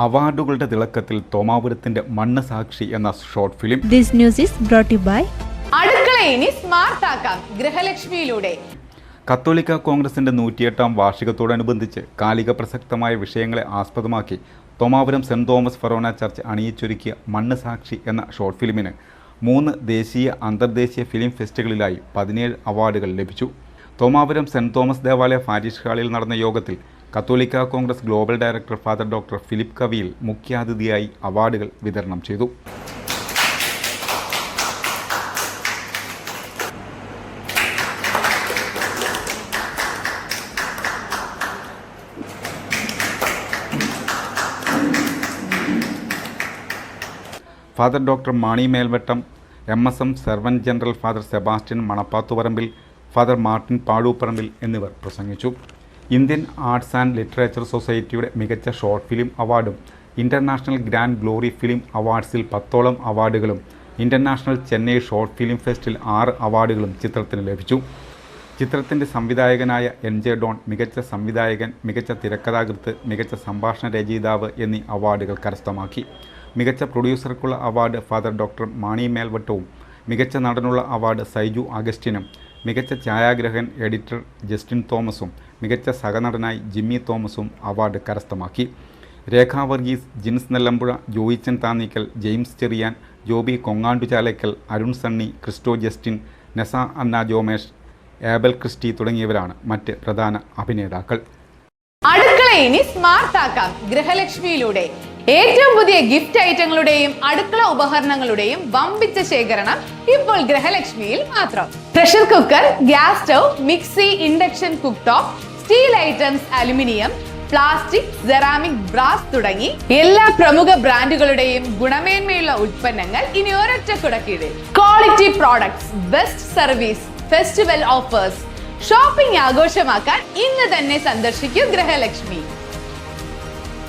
അവാർഡുകളുടെ തിളക്കത്തിൽ തോമാപുരത്തിന്റെ മണ്ണ് സാക്ഷി എന്ന short film. This news is brought you by അടുക്കളയെ ഇനി സ്മാർട്ട് ആക്കാം ഗൃഹലക്ഷ്മിയിലൂടെ. കത്തോലിക്ക കോൺഗ്രസിന്റെ 108ാം വാർഷികത്തോടനുബന്ധിച്ച് കാലിക പ്രസക്തമായ വിഷയങ്ങളെ ആസ്പദമാക്കി Thomapuram saint Thomas Forane church അണിയിച്ചൊരുക്കിയ മണ്ണ് സാക്ഷി എന്ന ഷോർട്ട് ഫിലിമിന് 3 ദേശീയ അന്തർദേശീയ ഫിലിം ഫെസ്റ്റുകളിലായി 17 അവാർഡുകൾ ലഭിച്ചു. തോമാപുരം സെന്റ് തോമസ് ദേവാലയ പാരിഷ് ഹാളിൽ നടന്ന യോഗത്തിൽ കത്തോലിക്ക Congress global director father doctor Philip കവിയിൽ മുഖ്യാതിഥിയായി അവാർഡുകൾ വിതരണം ചെയ്തു. Father doctor Mani Melvattam, MSM servant general father Sebastian Manappathuparambil, father Martin Padooparambil എന്നിവർ പ്രസംഗിച്ചു. ഇന്ത്യൻ ആർട്സ് ആൻഡ് ലിറ്ററേച്ചർ സൊസൈറ്റിയുടെ മികച്ച ഷോർട്ട് ഫിലിം അവാർഡും ഇൻ്റർനാഷണൽ ഗ്രാൻഡ് ഗ്ലോറി ഫിലിം അവാർഡ്സിൽ 10ഓളം അവാർഡുകളും ഇൻ്റർനാഷണൽ ചെന്നൈ ഷോർട്ട് ഫിലിം ഫെസ്റ്റിൽ 6 അവാർഡുകളും ചിത്രത്തിന് ലഭിച്ചു. ചിത്രത്തിൻ്റെ സംവിധായകനായ NJ ഡോൺ മികച്ച സംവിധായകൻ, മികച്ച തിരക്കഥാകൃത്ത്, മികച്ച സംഭാഷണ രചയിതാവ് എന്നീ അവാർഡുകൾ കരസ്ഥമാക്കി. മികച്ച പ്രൊഡ്യൂസർക്കുള്ള അവാർഡ് ഫാദർ ഡോക്ടർ മാണി മേൽവട്ടവും, മികച്ച നടനുള്ള അവാർഡ് സൈജു അഗസ്റ്റിനും, മികച്ച ഛായാഗ്രഹകൻ എഡിറ്റർ ജസ്റ്റിൻ തോമസും, മികച്ച സഹനടനായി ജിമ്മി തോമസും അവാർഡ് കരസ്ഥമാക്കി. Rekha Varghese, Jins Nellampuzha, Joychan Thannickal, James Cheriyan, Joby Konganduchalackal, Arun Sunny, Christo Justin, Nesa Anna Jomesh, Abel Christy തുടങ്ങിയവരാണ് മറ്റ് പ്രധാന അഭിനേതാക്കൾ. അടുക്കളയെ ഇനി സ്മാർട്ട് ആക്കാം ഗൃഹലക്ഷ്മിയിലൂടെ. ഏറ്റവും പുതിയ ഗിഫ്റ്റ് ഐറ്റങ്ങളുടെയും അടുക്കള ഉപകരണങ്ങളുടെയും വമ്പിച്ച ശേഖരണം ഇപ്പോൾ ഗൃഹലക്ഷ്മിയിൽ മാത്രം. Pressure cooker, gas stove, mixie, induction cook top, steel items, aluminium, plastic, ceramic, brass തുടങ്ങി എല്ലാ പ്രമുഖ ബ്രാൻഡുകളുടെയും ഗുണമേന്മയുള്ള ഉൽപ്പന്നങ്ങൾ ഇനി ഒരൊറ്റ കുടക്കീഴിൽ. Quality products, best service, festival offers. Shopping ആഘോഷമാക്കാൻ ഇന്ന് തന്നെ സന്ദർശിക്കൂ ഗൃഹലക്ഷ്മി.